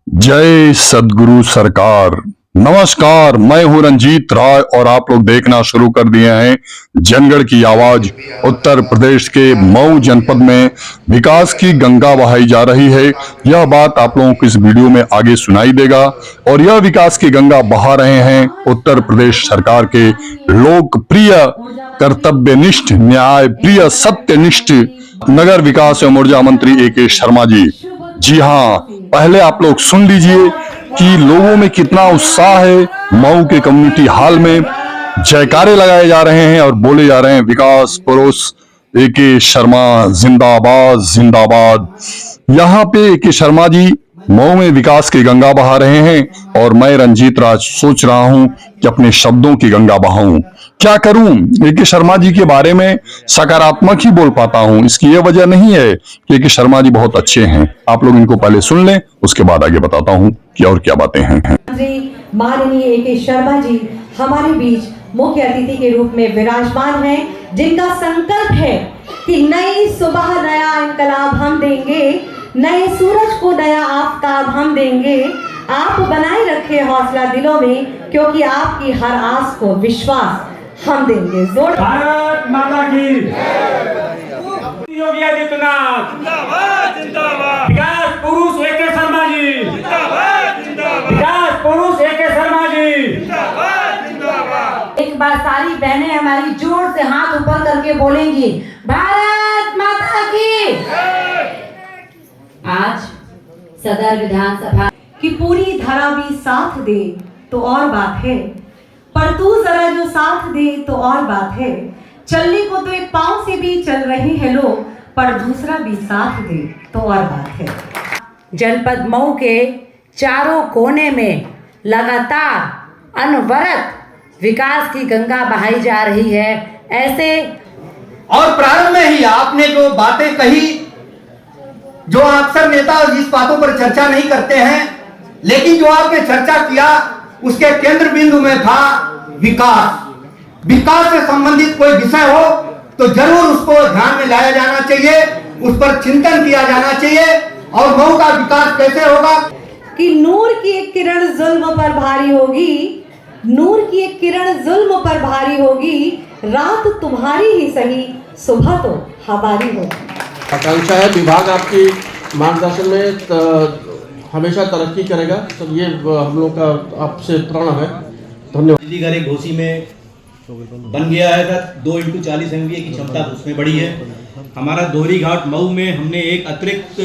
जय सद्गुरु सरकार। नमस्कार, मैं हूं रंजीत राय और आप लोग देखना शुरू कर दिए हैं जनगढ़ की आवाज। उत्तर प्रदेश के मऊ जनपद में विकास की गंगा बहाई जा रही है। यह बात आप लोगों को इस वीडियो में आगे सुनाई देगा। और यह विकास की गंगा बहा रहे हैं उत्तर प्रदेश सरकार के लोकप्रिय, कर्तव्यनिष्ठ, न्याय प्रिय, सत्यनिष्ठ नगर विकास एवं ऊर्जा मंत्री ए.के. शर्मा जी। जी हाँ, पहले आप लोग सुन लीजिए कि लोगों में कितना उत्साह है। मऊ के कम्युनिटी हॉल में जयकारे लगाए जा रहे हैं और बोले जा रहे हैं विकास पुरुष ए.के. शर्मा जिंदाबाद जिंदाबाद। यहाँ पे ए.के. शर्मा जी मऊ में विकास की गंगा बहा रहे हैं और मैं रंजीत राज सोच रहा हूं कि अपने शब्दों की गंगा बहाऊं। क्या करूं? ए.के. शर्मा जी के बारे में सकारात्मक ही बोल पाता हूं। इसकी यह वजह नहीं है कि ए.के. शर्मा जी बहुत अच्छे हैं। आप लोग इनको पहले सुन लें, उसके बाद आगे बताता हूं कि और क्या बातें हैं। माननीय ए.के. शर्मा जी हमारे बीच मुख्य अतिथि के रूप में विराजमान हैं, जिनका संकल्प है कि नई सुबह नया इनकलाब हम देंगे, नए सूरज को नया आफताब हम देंगे। आप बनाए रखे हौसला दिलों में, क्योंकि आपकी हर आस को विश्वास हम देंगे। जोर भारत माता की योगी आदित्यनाथ जिंदाबाद जिंदाबाद। विकास पुरुष ए.के. शर्मा जी जिंदाबाद जिंदाबाद। विकास पुरुष ए.के. शर्मा जी जिंदाबाद जिंदाबाद। एक बार सारी बहनें हमारी जोर से हाथ ऊपर करके बोलेंगी, भारत माता की। आज सदर विधानसभा की पूरी धरा भी साथ दे तो और बात है, पर तू जरा जो साथ दे तो और बात है। चलने को तो एक पांव से भी चल रहे हैं लोग, पर दूसरा भी साथ दे तो और बात है। जनपद मऊ के चारों कोने में लगातार अनवरत विकास की गंगा बहाई जा रही है। ऐसे और प्रारंभ में ही आपने जो बातें कही, जो अक्सर नेता जिस बातों पर चर्चा नहीं करते हैं, लेकिन जो आपने चर्चा किया उसके केंद्र बिंदु में था विकास। विकास से संबंधित कोई विषय हो तो जरूर उसको ध्यान में लाया जाना चाहिए, उस पर चिंतन किया जाना चाहिए। और मऊ का विकास कैसे होगा कि नूर की एक किरण जुल्म पर भारी होगी, नूर की एक किरण जुल्म पर भारी होगी, रात तुम्हारी ही सही, सुबह तो हमारी होगी। आकांक्षा है विभाग आपकी मार्गदर्शन में हमेशा तरक्की करेगा। तो ये हम लोग का आपसे प्रण है। धन्यवाद। दिल्ली घर एक घोसी में बन गया है, 2x40 MVA की क्षमता उसमें बढ़ी है। हमारा दोहरी घाट मऊ में हमने एक अतिरिक्त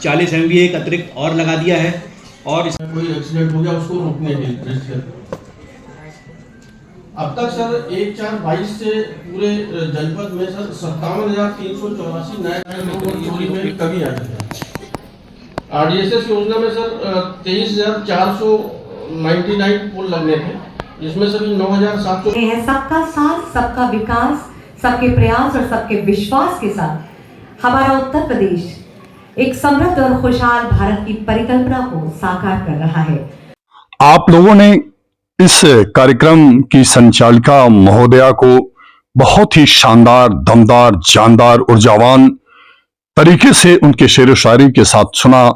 40 MVA एक अतिरिक्त और लगा दिया है। और कोई एक्सीडेंट हो गया उसको रोकने के लिए अब तक सर 1/4/22 से पूरे जनपद में सर 57,384 नए चोरी में कमी आई है। RDSS योजना में सर 23,499 पोल लगने थे, जिसमें सर 9,700 सबका साथ, सबका विकास, सबके प्रयास और सबके विश्वास के साथ हमारा उत्तर प्रदेश एक समृद्ध और खुशहाल भारत की परिकल्पना को साकार कर रहा है। आप लोगों ने इस कार्यक्रम की संचालिका महोदया को बहुत ही शानदार, दमदार, जानदार, ऊर्जावान तरीके से उनके शेर व शायरी के साथ सुना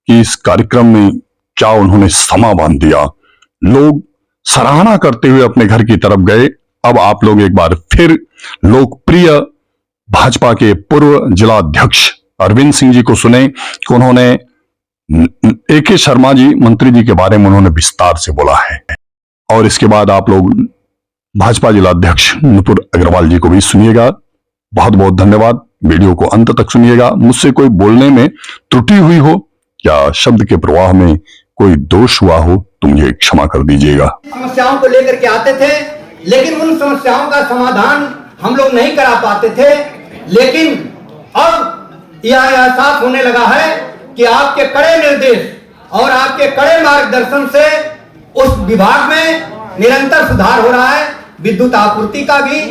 कि इस कार्यक्रम में क्या उन्होंने समा बांध दिया। लोग सराहना करते हुए अपने घर की तरफ गए। अब आप लोग एक बार फिर लोकप्रिय भाजपा के पूर्व जिला अध्यक्ष अरविंद सिंह जी को सुने कि उन्होंने ए.के. शर्मा जी मंत्री जी के बारे में उन्होंने विस्तार से बोला है। और इसके बाद आप लोग भाजपा जिला अध्यक्ष नुपुर अग्रवाल जी को भी सुनिएगा। बहुत बहुत धन्यवाद। वीडियो को अंत तक सुनिएगा। मुझसे कोई बोलने में त्रुटि हुई हो या शब्द के प्रवाह में कोई दोष हुआ हो तो मुझे क्षमा कर दीजिएगा। समस्याओं को लेकर के आते थे, लेकिन उन समस्याओं का समाधान हम लोग नहीं करा पाते थे। लेकिन अब यह एहसास होने लगा है कि आपके कड़े निर्देश और आपके कड़े मार्गदर्शन से उस विभाग में निरंतर सुधार हो रहा है। विद्युत आपूर्ति का भी,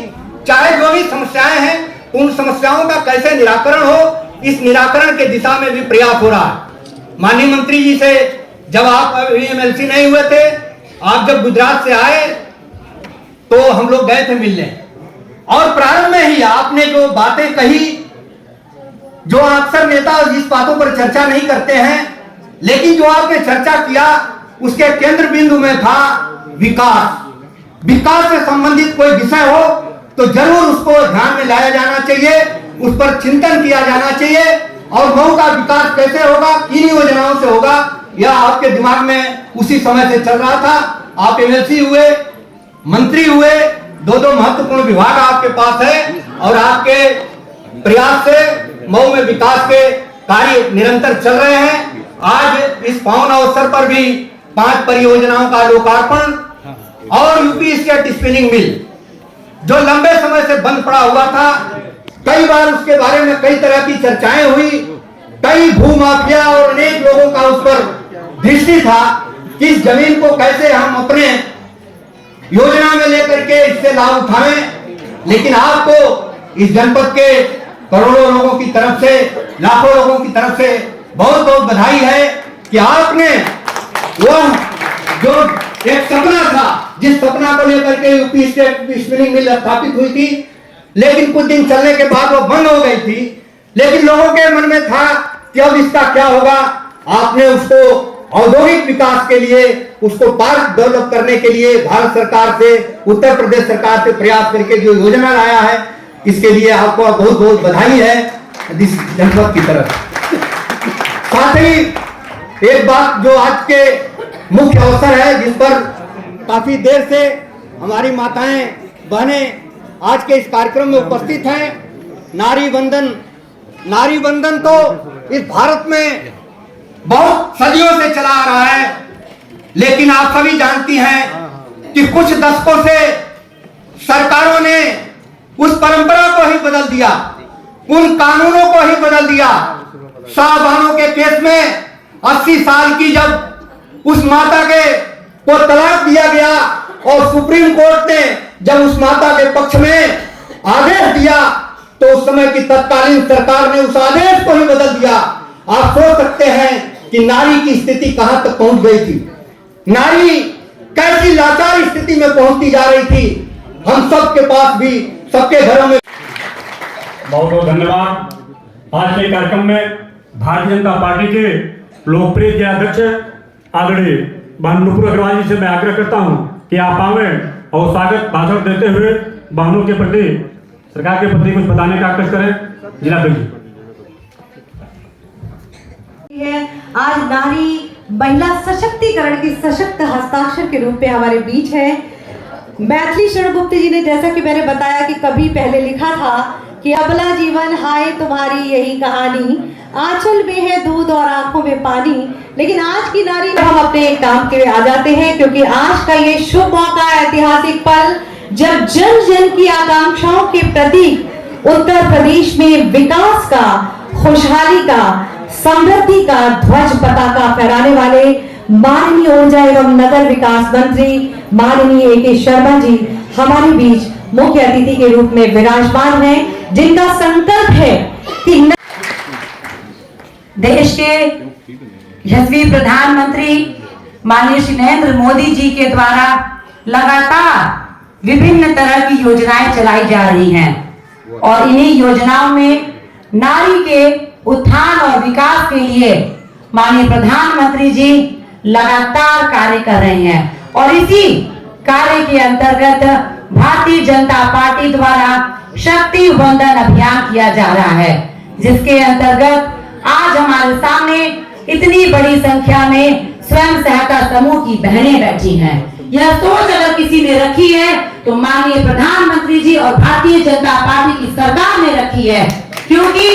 चाहे जो भी समस्याएं हैं, उन समस्याओं का कैसे निराकरण हो, इस निराकरण के दिशा में भी प्रयास हो रहा है। माननीय मंत्री जी से जब आप MLC नहीं हुए थे, आप जब गुजरात से आए तो हम लोग गए थे मिलने। और प्रारंभ में ही आपने जो बातें कही, जो अक्सर नेता जिस बातों पर चर्चा नहीं करते हैं, लेकिन जो आपने चर्चा किया उसके केंद्र बिंदु में था विकास। विकास से संबंधित कोई विषय हो तो जरूर उसको ध्यान में लाया जाना चाहिए, उस पर चिंतन किया जाना चाहिए। और मऊ का विकास कैसे होगा, किन योजनाओं से होगा, यह आपके दिमाग में उसी समय से चल रहा था। आप एमएलसी हुए, मंत्री हुए, दो महत्वपूर्ण विभाग आपके पास है और आपके प्रयास से मऊ में विकास के कार्य निरंतर चल रहे हैं। आज इस पावन अवसर पर भी 5 परियोजनाओं का लोकार्पण और यूपी स्टेट स्पिनिंग मिल जो लंबे समय से बंद पड़ा हुआ था, कई बार उसके बारे में कई तरह की चर्चाएं हुई, कई भूमाफिया और अनेक लोगों का उस पर दृष्टि था कि इस जमीन को कैसे हम अपने योजना में लेकर के इससे लाभ उठाएं। लेकिन आपको इस जनपद के करोड़ों लोगों की तरफ से, लाखों लोगों की तरफ से बहुत बहुत बधाई है कि आपने वह जो एक सपना था, जिस सपना को लेकर के यूपी स्टेट स्पिनिंग मिल स्थापित हुई थी, लेकिन कुछ दिन चलने के बाद वो बंद हो गई थी, लेकिन लोगों के मन में था कि अब इसका क्या होगा। आपने उसको औद्योगिक विकास के लिए, उसको पार्क डेवलप करने के लिए भारत सरकार से, उत्तर प्रदेश सरकार से प्रयास करके जो योजना लाया है, इसके लिए आपको बहुत बहुत बधाई है इस जनपद की तरफ। साथ ही एक बात जो आज के मुख्य अवसर है, जिस पर काफी देर से हमारी माताएं बहनें आज के इस कार्यक्रम में उपस्थित हैं, नारी वंदन। नारी वंदन तो इस भारत में बहुत सदियों से चला आ रहा है, लेकिन आप सभी जानती हैं कि कुछ दशकों से सरकारों ने उस परंपरा को ही बदल दिया, उन कानूनों को ही बदल दिया। शाहबहनों के केस में 80 साल की जब उस माता को तलाक दिया गया और सुप्रीम कोर्ट ने जब उस माता के पक्ष में आदेश दिया, तो उस समय की तत्कालीन सरकार ने उस आदेश को ही बदल दिया। आप सोच सकते हैं कि नारी की स्थिति कहां तक पहुंच गई थी, नारी कैसी लाचार स्थिति में पहुंचती जा रही थी। हम सबके पास भी, सबके घरों में बहुत बहुत धन्यवाद। आज के कार्यक्रम में भारतीय जनता पार्टी के लोकप्रिय के अध्यक्ष आदरणीय नुपुर अग्रवाल जी से मैं आग्रह करता हूं कि आप आवे और स्वागत भाषण देते हुए बहनों के प्रति, सरकार के प्रति कुछ बताने का कष्ट करें। जिला है आज नारी महिला सशक्तिकरण की सशक्त हस्ताक्षर के रूप में हमारे बीच है। मैथिली शरण गुप्त जी ने, जैसा कि मैंने बताया कि कभी पहले लिखा था कि अबला जीवन हाय तुम्हारी यही कहानी, आंचल में है दूध और आंखों में पानी। लेकिन आज की नारी में हम अपने काम के आ जाते हैं, क्योंकि आज का ये शुभ मौका, ऐतिहासिक पल, जब जन जन की आकांक्षाओं के प्रतीक उत्तर प्रदेश में विकास का, खुशहाली का, समृद्धि का ध्वज पताका फहराने वाले माननीय ऊर्जा एवं नगर विकास मंत्री माननीय ए.के. शर्मा जी हमारे बीच मुख्य अतिथि के रूप में विराजमान हैं, जिनका संकल्प है कि देश के यशस्वी प्रधानमंत्री माननीय श्री नरेंद्र मोदी जी के द्वारा लगातार विभिन्न तरह की योजनाएं चलाई जा रही हैं और इन्हीं योजनाओं में नारी के उत्थान और विकास के लिए माननीय प्रधानमंत्री जी लगातार कार्य कर रहे हैं। और इसी कार्य के अंतर्गत भारतीय जनता पार्टी द्वारा शक्ति वंदन अभियान किया जा रहा है, जिसके अंतर्गत आज हमारे सामने इतनी बड़ी संख्या में स्वयं सहायता समूह की बहनें बैठी हैं। यह सोच अगर किसी ने रखी है तो माननीय प्रधानमंत्री जी और भारतीय जनता पार्टी की सरकार ने रखी है, क्योंकि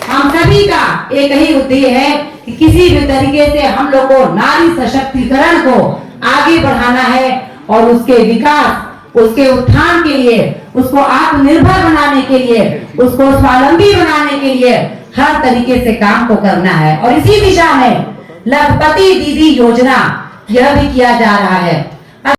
हम सभी का एक ही उद्देश्य है कि किसी भी तरीके से हम लोग को नारी सशक्तिकरण को आगे बढ़ाना है और उसके विकास, उसके उत्थान के लिए, उसको आत्मनिर्भर बनाने के लिए, उसको स्वावलंबी बनाने के लिए हर तरीके से काम को करना है। और इसी दिशा में लखपति दीदी योजना यह भी किया जा रहा है।